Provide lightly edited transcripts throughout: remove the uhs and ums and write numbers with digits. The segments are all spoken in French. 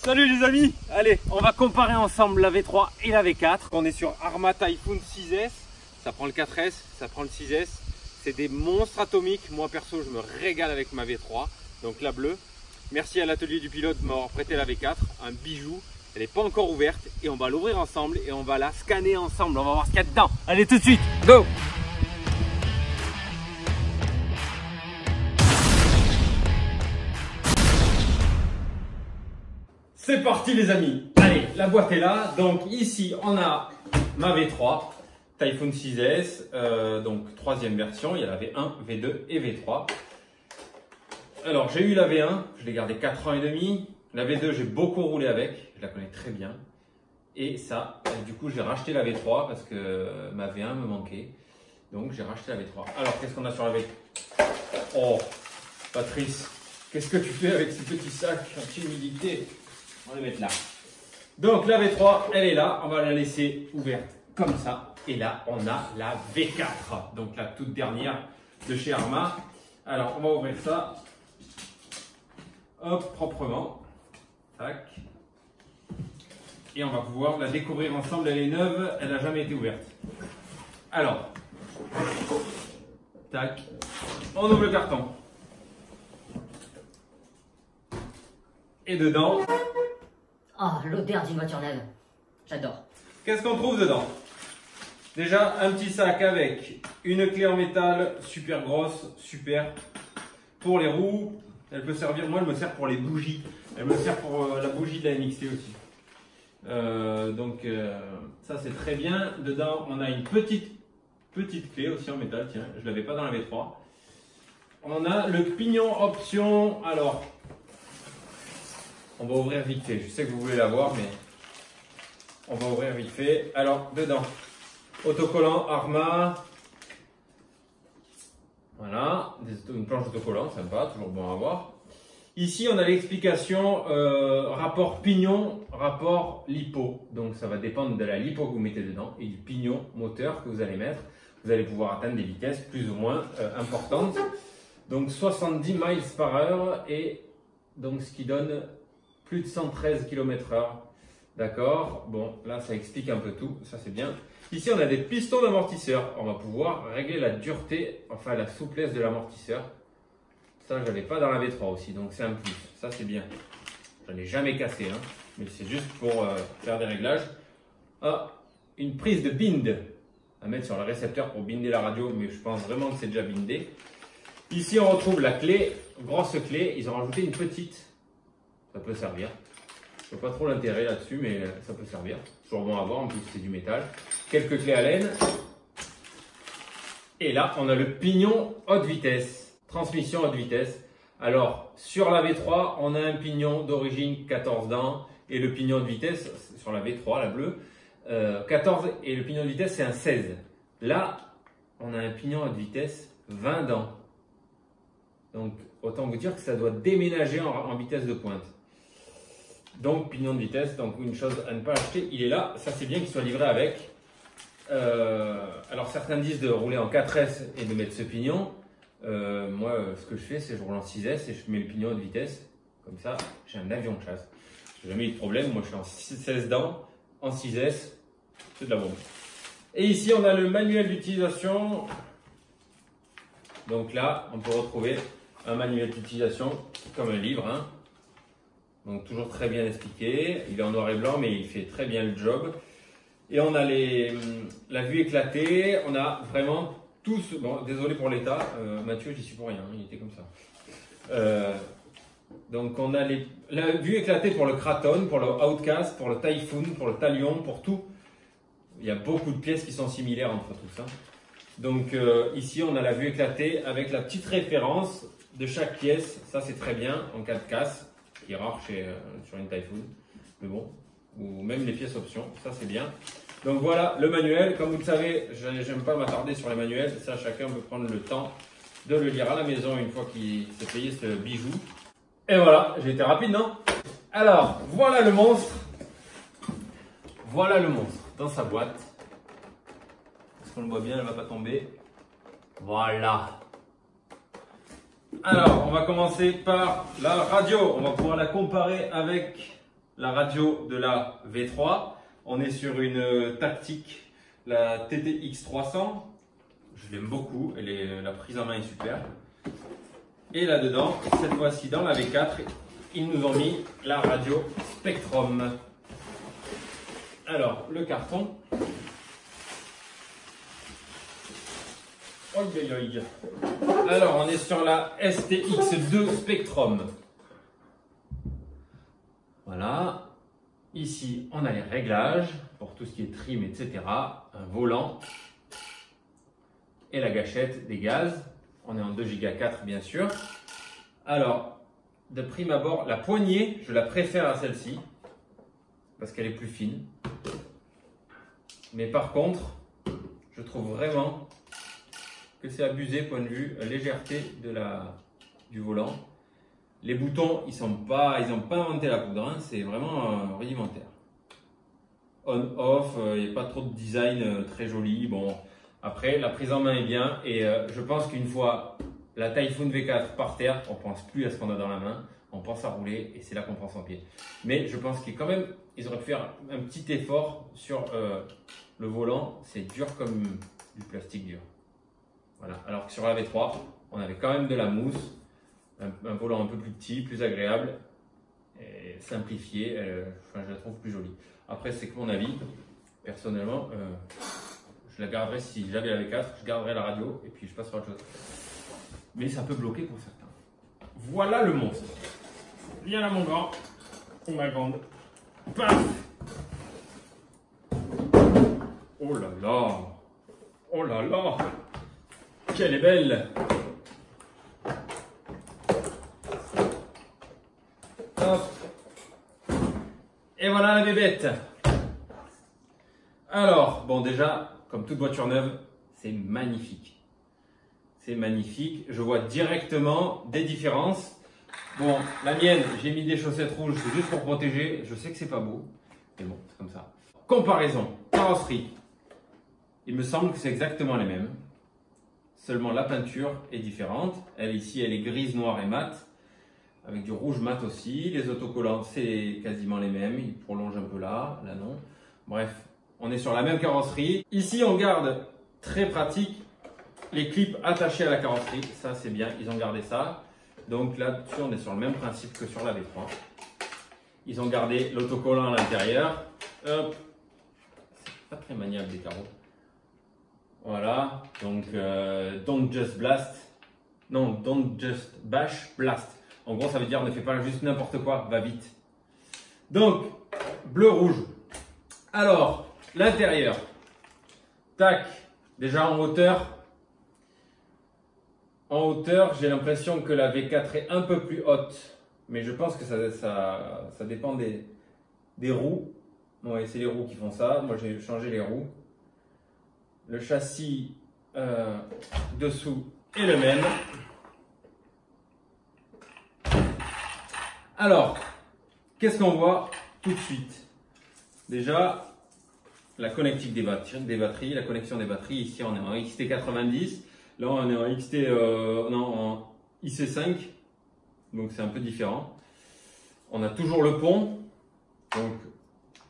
Salut les amis. Allez, on va comparer ensemble la V3 et la V4. On est sur Arrma Typhoon 6S. Ça prend le 4S, ça prend le 6S. C'est des monstres atomiques. Moi perso, je me régale avec ma V3. Donc la bleue. Merci à l'atelier du pilote de m'avoir prêté la V4. Un bijou. Elle n'est pas encore ouverte. Et on va l'ouvrir ensemble et on va la scanner ensemble. On va voir ce qu'il y a dedans. Allez, tout de suite, go! C'est parti les amis. Allez, la boîte est là. Donc ici, on a ma V3 Typhoon 6S. Donc troisième version. Il y a la V1, V2 et V3. Alors j'ai eu la V1. Je l'ai gardée 4 ans et demi. La V2, j'ai beaucoup roulé avec. Je la connais très bien. Et ça, du coup, j'ai racheté la V3 parce que ma V1 me manquait. Donc j'ai racheté la V3. Alors, qu'est-ce qu'on a sur la V3? Oh, Patrice, qu'est-ce que tu fais avec ces petits sacs anti-humidité? On va les mettre là. Donc la V3, elle est là. On va la laisser ouverte comme ça. Et là, on a la V4. Donc la toute dernière de chez Arrma. Alors, on va ouvrir ça. Hop, proprement. Tac. Et on va pouvoir la découvrir ensemble. Elle est neuve. Elle n'a jamais été ouverte. Alors. Tac. On ouvre le carton. Et dedans. Ah, l'odeur d'une voiture neuve. J'adore. Qu'est-ce qu'on trouve dedans? Déjà, un petit sac avec une clé en métal super grosse, super. Pour les roues, elle peut servir, moi elle me sert pour les bougies. Elle me sert pour la bougie de la MXT aussi. Ça c'est très bien. Dedans, on a une petite clé aussi en métal. Tiens, je ne l'avais pas dans la V3. On a le pignon option. Alors, on va ouvrir vite fait. Je sais que vous voulez la voir, mais on va ouvrir vite fait. Alors, dedans, autocollant Arrma. Voilà, une planche autocollant, sympa, toujours bon à voir. Ici, on a l'explication rapport pignon, rapport lipo. Donc, ça va dépendre de la lipo que vous mettez dedans et du pignon moteur que vous allez mettre. Vous allez pouvoir atteindre des vitesses plus ou moins importantes. Donc, 70 miles par heure et donc ce qui donne plus de 113 km/h. D'accord? Bon, là, ça explique un peu tout. Ça, c'est bien. Ici, on a des pistons d'amortisseur. On va pouvoir régler la dureté, enfin la souplesse de l'amortisseur. Ça, je n'avais pas dans la V3 aussi, donc c'est un plus. Ça, c'est bien. Je n'en ai jamais cassé, hein, mais c'est juste pour faire des réglages. Ah, une prise de bind à mettre sur le récepteur pour binder la radio, mais je pense vraiment que c'est déjà bindé. Ici, on retrouve la clé, grosse clé. Ils ont rajouté une petite. Ça peut servir. Je ne vois pas trop l'intérêt là-dessus, mais ça peut servir. Toujours bon à voir, en plus c'est du métal. Quelques clés Allen. Et là, on a le pignon haute vitesse. Transmission haute vitesse. Alors, sur la V3, on a un pignon d'origine 14 dents. Et le pignon de vitesse, sur la V3, la bleue, 14. Et le pignon de vitesse, c'est un 16. Là, on a un pignon haute vitesse 20 dents. Donc, autant vous dire que ça doit déménager en vitesse de pointe. Donc, pignon de vitesse, donc une chose à ne pas acheter, il est là. Ça, c'est bien qu'il soit livré avec. Alors, certains disent de rouler en 4S et de mettre ce pignon. Moi, ce que je fais, c'est que je roule en 6S et je mets le pignon de vitesse. Comme ça, j'ai un avion de chasse. J'ai jamais eu de problème. Moi, je suis en 16 dents, en 6S. C'est de la bombe. Et ici, on a le manuel d'utilisation. Donc là, on peut retrouver un manuel d'utilisation comme un livre. Hein. Donc toujours très bien expliqué. Il est en noir et blanc, mais il fait très bien le job. Et on a la vue éclatée. On a vraiment tout ce... Bon, désolé pour l'état. Mathieu, j'y suis pour rien. Il était comme ça. Donc on a la vue éclatée pour le Kraton, pour le Outcast, pour le Typhoon, pour le Talion, pour tout. Il y a beaucoup de pièces qui sont similaires entre tout ça. Donc ici, on a la vue éclatée avec la petite référence de chaque pièce. Ça, c'est très bien en cas de casse, qui est rare sur une Typhoon. Mais bon, ou même les pièces options, ça c'est bien. Donc voilà le manuel. Comme vous le savez, j'aime pas m'attarder sur les manuels. Ça, chacun peut prendre le temps de le lire à la maison une fois qu'il s'est payé ce bijou. Et voilà, j'ai été rapide, non? Alors, voilà le monstre. Voilà le monstre dans sa boîte. Est-ce qu'on le voit bien? Elle ne va pas tomber. Voilà. Alors, on va commencer par la radio. On va pouvoir la comparer avec la radio de la V3. On est sur une tactique, la TTX 300. Je l'aime beaucoup, la prise en main est super. Et là-dedans, cette fois-ci dans la V4, ils nous ont mis la radio Spectrum. Alors, le carton. Alors, on est sur la STX2 Spectrum. Voilà. Ici, on a les réglages pour tout ce qui est trim, etc. Un volant et la gâchette des gaz. On est en 2 Go 4 bien sûr. Alors, de prime abord, la poignée, je la préfère à celle-ci parce qu'elle est plus fine. Mais par contre, je trouve vraiment que c'est abusé point de vue légèreté du volant. Les boutons, ils n'ont pas inventé la poudre, hein, c'est vraiment rudimentaire. On-off, il n'y a pas trop de design très joli. Bon, après, la prise en main est bien et je pense qu'une fois la Typhoon V4 par terre, on ne pense plus à ce qu'on a dans la main, on pense à rouler et c'est là qu'on prend son pied. Mais je pense qu'ils auraient pu faire un petit effort sur le volant, c'est dur comme du plastique dur. Voilà. Alors que sur la V3, on avait quand même de la mousse. Un volant un peu plus petit, plus agréable, et simplifié, je la trouve plus jolie. Après, c'est que mon avis, personnellement, je la garderai si j'avais la V4, je garderai la radio et puis je passerai à autre chose. Mais ça peut bloquer pour certains. Voilà le monstre. Viens là mon grand, ou ma grande. Paf. Oh là là, oh là là, qu'elle est belle. Et voilà la bébête. Alors, bon déjà, comme toute voiture neuve, c'est magnifique. C'est magnifique. Je vois directement des différences. Bon, la mienne, j'ai mis des chaussettes rouges, c'est juste pour protéger. Je sais que c'est pas beau, mais bon, c'est comme ça. Comparaison, carrosserie. Il me semble que c'est exactement les mêmes. Seulement la peinture est différente. Elle ici, elle est grise, noire et mat. Avec du rouge mat aussi. Les autocollants, c'est quasiment les mêmes. Ils prolongent un peu là, là non. Bref, on est sur la même carrosserie. Ici, on garde, très pratique, les clips attachés à la carrosserie. Ça, c'est bien, ils ont gardé ça. Donc là-dessus, on est sur le même principe que sur la V3. Ils ont gardé l'autocollant à l'intérieur. Hop. C'est pas très maniable des carreaux. Voilà. Donc, don't just blast. Non, don't just bash, blast. En gros, ça veut dire ne fais pas juste n'importe quoi, va vite. Donc, bleu-rouge. Alors, l'intérieur. Tac. Déjà en hauteur. En hauteur, j'ai l'impression que la V4 est un peu plus haute. Mais je pense que ça dépend des roues. Ouais, c'est les roues qui font ça. Moi, j'ai changé les roues. Le châssis dessous est le même. Alors, qu'est-ce qu'on voit tout de suite? Déjà, la connectique des batteries, la connexion des batteries. Ici, on est en XT90. Là, on est en IC5. Donc, c'est un peu différent. On a toujours le pont. Donc,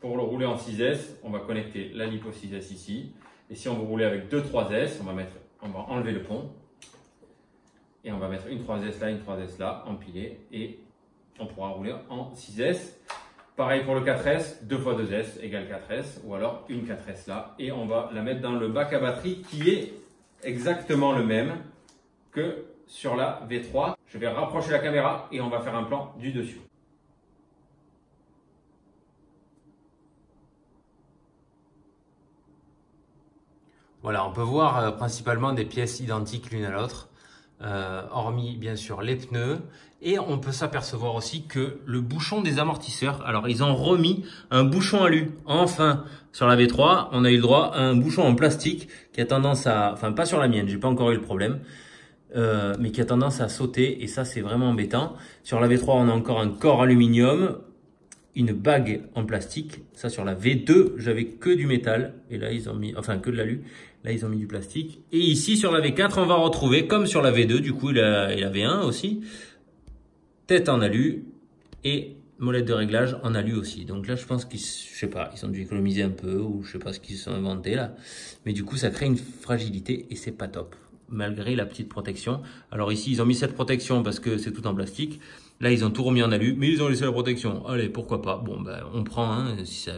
pour le rouler en 6S, on va connecter la LiPo 6S ici. Et si on veut rouler avec deux 3S, on va enlever le pont. Et on va mettre une 3S là, une 3S là, empilée. Et on pourra rouler en 6S. Pareil pour le 4S, 2 x 2S égale 4S. Ou alors une 4S là. Et on va la mettre dans le bac à batterie qui est exactement le même que sur la V3. Je vais rapprocher la caméra et on va faire un plan du dessus. Voilà, on peut voir principalement des pièces identiques l'une à l'autre, hormis bien sûr les pneus. Et on peut s'apercevoir aussi que le bouchon des amortisseurs, alors ils ont remis un bouchon alu. Enfin, sur la V3, on a eu le droit à un bouchon en plastique qui a tendance à, enfin pas sur la mienne, j'ai pas encore eu le problème, mais qui a tendance à sauter et ça c'est vraiment embêtant. Sur la V3, on a encore un corps aluminium, une bague en plastique. Ça sur la V2, j'avais que du métal et là ils ont mis, enfin que de l'alu. Là, ils ont mis du plastique. Et ici, sur la V4, on va retrouver, comme sur la V2, du coup, et la V1 aussi, tête en alu et molette de réglage en alu aussi. Donc là, je pense qu'ils, je sais pas, ils ont dû économiser un peu ou je sais pas ce qu'ils se sont inventés là. Mais du coup, ça crée une fragilité et c'est pas top, malgré la petite protection. Alors ici, ils ont mis cette protection parce que c'est tout en plastique. Là, ils ont tout remis en alu, mais ils ont laissé la protection. Allez, pourquoi pas. Bon, ben, on prend, hein, si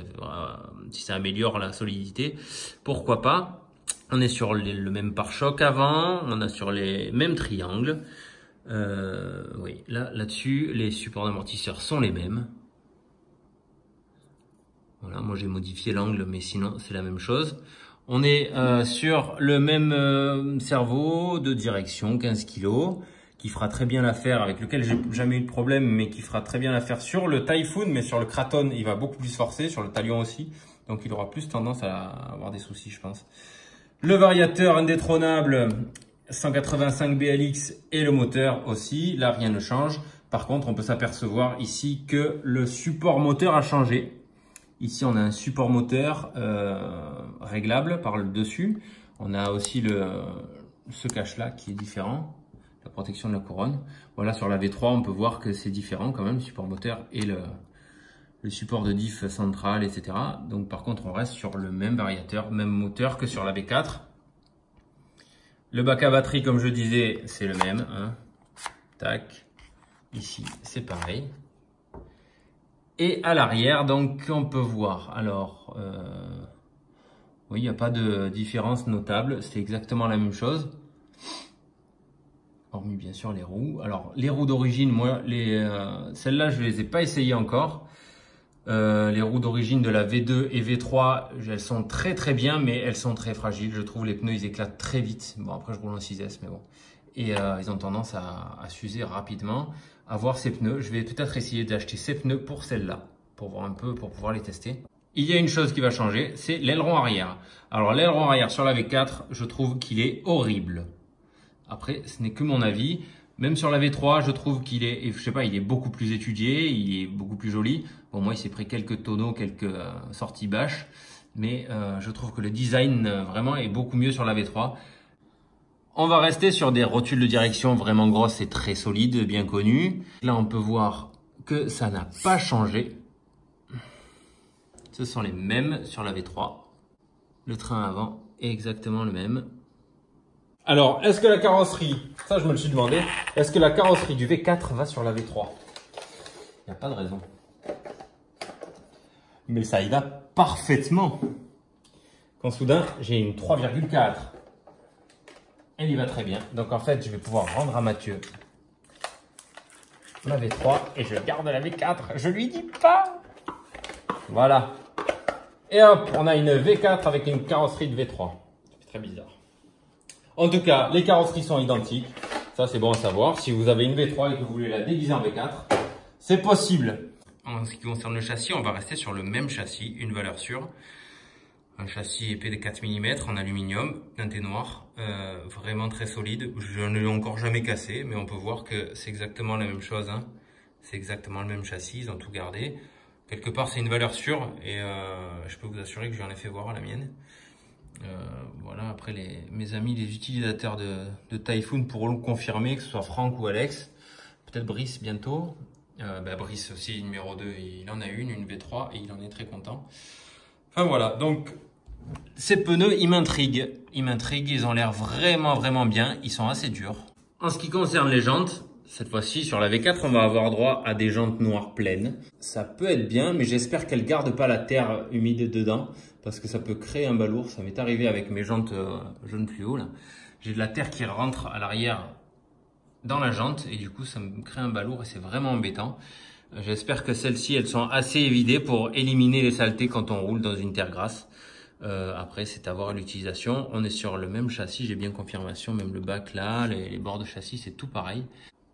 ça améliore la solidité, pourquoi pas. On est sur le même pare-choc avant, on a sur les mêmes triangles. Oui, là-dessus, les supports d'amortisseurs sont les mêmes. Voilà, moi j'ai modifié l'angle, mais sinon c'est la même chose. On est sur le même cerveau de direction, 15 kg, qui fera très bien l'affaire, avec lequel j'ai jamais eu de problème, mais qui fera très bien l'affaire sur le Typhoon, mais sur le Kraton, il va beaucoup plus forcer, sur le Talion aussi, donc il aura plus tendance à avoir des soucis, je pense. Le variateur indétrônable 185 BLX et le moteur aussi, là rien ne change. Par contre, on peut s'apercevoir ici que le support moteur a changé. Ici, on a un support moteur réglable par le dessus. On a aussi ce cache-là qui est différent, la protection de la couronne. Voilà, sur la V3, on peut voir que c'est différent quand même, le support moteur et le support de diff central, etc. Donc par contre, on reste sur le même variateur, même moteur que sur la V4. Le bac à batterie, comme je disais, c'est le même. Hein. Tac. Ici, c'est pareil. Et à l'arrière, donc, on peut voir. Alors, oui, il n'y a pas de différence notable. C'est exactement la même chose. Hormis, bien sûr, les roues. Alors, les roues d'origine, moi, celles-là, je ne les ai pas essayées encore. Les roues d'origine de la V2 et V3, elles sont très très bien, mais elles sont très fragiles. Je trouve les pneus, ils éclatent très vite. Bon, après, je roule en 6S, mais bon. Et ils ont tendance à s'user rapidement. À voir ces pneus, je vais peut-être essayer d'acheter ces pneus pour celle-là, pour voir un peu, pour pouvoir les tester. Il y a une chose qui va changer, c'est l'aileron arrière. Alors, l'aileron arrière sur la V4, je trouve qu'il est horrible. Après, ce n'est que mon avis. Même sur la V3, je trouve qu'il est, je sais pas, il est beaucoup plus étudié, il est beaucoup plus joli. Bon, moi, il s'est pris quelques tonneaux, quelques sorties bâches, mais je trouve que le design vraiment est beaucoup mieux sur la V3. On va rester sur des rotules de direction vraiment grosses et très solides, bien connues. Là, on peut voir que ça n'a pas changé. Ce sont les mêmes sur la V3. Le train avant est exactement le même. Alors, est-ce que la carrosserie, ça je me le suis demandé, est-ce que la carrosserie du V4 va sur la V3? Il n'y a pas de raison. Mais ça y va parfaitement. Quand soudain, j'ai une 3,4. Elle y va très bien. Donc en fait, je vais pouvoir rendre à Mathieu la V3 et je garde la V4. Je lui dis pas. Voilà. Et hop, on a une V4 avec une carrosserie de V3. C'est très bizarre. En tout cas, les carrosseries sont identiques. Ça, c'est bon à savoir. Si vous avez une V3 et que vous voulez la déguiser en V4, c'est possible. En ce qui concerne le châssis, on va rester sur le même châssis, une valeur sûre. Un châssis épais de 4 mm en aluminium, teinté noir, vraiment très solide. Je ne l'ai encore jamais cassé, mais on peut voir que c'est exactement la même chose. Hein. C'est exactement le même châssis, ils ont tout gardé. Quelque part, c'est une valeur sûre et je peux vous assurer que j'en ai fait voir à la mienne. Voilà, après mes amis, les utilisateurs de Typhoon pourront le confirmer, que ce soit Franck ou Alex. Peut-être Brice bientôt. Brice aussi, numéro 2, il en a une V3 et il en est très content. Enfin voilà, donc ces pneus, ils m'intriguent. Ils ont l'air vraiment bien. Ils sont assez durs. En ce qui concerne les jantes, cette fois-ci, sur la V4, on va avoir droit à des jantes noires pleines. Ça peut être bien, mais j'espère qu'elles ne gardent pas la terre humide dedans, parce que ça peut créer un balourd. Ça m'est arrivé avec mes jantes jaune fluo, là. J'ai de la terre qui rentre à l'arrière dans la jante, et du coup, ça me crée un balourd, et c'est vraiment embêtant. J'espère que celles-ci, elles sont assez évidées pour éliminer les saletés quand on roule dans une terre grasse. Après, c'est à voir l'utilisation. On est sur le même châssis, j'ai bien confirmation, même le bac là, les bords de châssis, c'est tout pareil.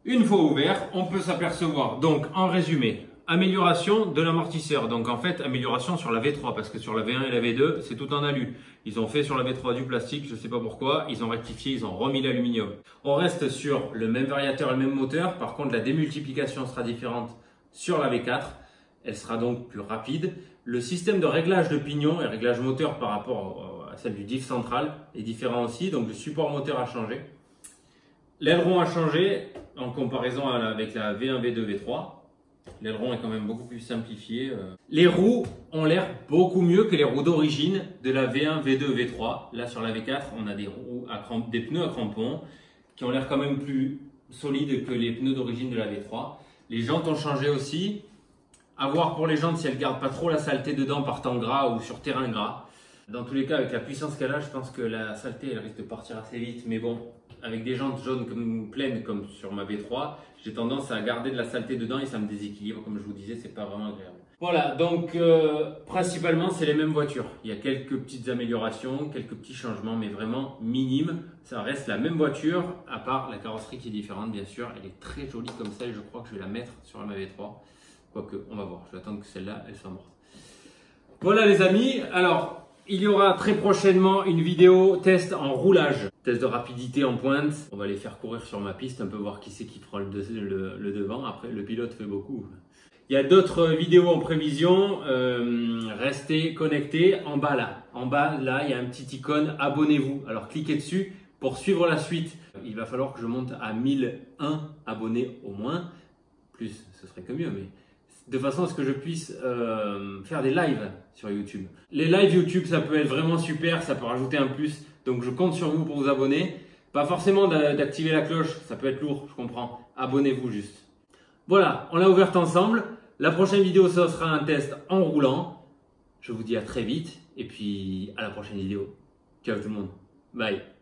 Une fois ouvert, on peut s'apercevoir, donc en résumé, amélioration de l'amortisseur. Donc en fait, amélioration sur la V3, parce que sur la V1 et la V2, c'est tout en alu. Ils ont fait sur la V3 du plastique, je ne sais pas pourquoi, ils ont rectifié, ils ont remis l'aluminium. On reste sur le même variateur et le même moteur, par contre la démultiplication sera différente sur la V4, elle sera donc plus rapide. Le système de réglage de pignon et réglage moteur par rapport à celle du diff central est différent aussi, donc le support moteur a changé. L'aileron a changé en comparaison avec la V1, V2, V3. L'aileron est quand même beaucoup plus simplifié. Les roues ont l'air beaucoup mieux que les roues d'origine de la V1, V2, V3. Là sur la V4, on a des pneus à crampons qui ont l'air quand même plus solides que les pneus d'origine de la V3. Les jantes ont changé aussi. À voir pour les jantes si elles ne gardent pas trop la saleté dedans par temps gras ou sur terrain gras. Dans tous les cas, avec la puissance qu'elle a, je pense que la saleté elle risque de partir assez vite. Mais bon, avec des jantes jaunes pleines comme sur ma V3, j'ai tendance à garder de la saleté dedans et ça me déséquilibre. Comme je vous disais, c'est pas vraiment agréable. Voilà, donc principalement c'est les mêmes voitures. Il y a quelques petites améliorations, quelques petits changements, mais vraiment minimes. Ça reste la même voiture, à part la carrosserie qui est différente bien sûr. Elle est très jolie comme ça et je crois que je vais la mettre sur ma V3. Quoique, on va voir. Je vais attendre que celle-là, elle soit morte. Voilà les amis, alors il y aura très prochainement une vidéo test en roulage. Test de rapidité en pointe. On va les faire courir sur ma piste, un peu voir qui c'est qui prend le devant. Après, le pilote fait beaucoup. Il y a d'autres vidéos en prévision. Restez connectés. En bas là, il y a un petit icône abonnez-vous. Alors cliquez dessus pour suivre la suite. Il va falloir que je monte à 1001 abonnés au moins. Plus, ce serait que mieux, mais de façon à ce que je puisse faire des lives sur YouTube. Les lives YouTube, ça peut être vraiment super, ça peut rajouter un plus. Donc je compte sur vous pour vous abonner. Pas forcément d'activer la cloche, ça peut être lourd, je comprends. Abonnez-vous juste. Voilà, on l'a ouverte ensemble. La prochaine vidéo, ce sera un test en roulant. Je vous dis à très vite et puis à la prochaine vidéo. Ciao tout le monde. Bye.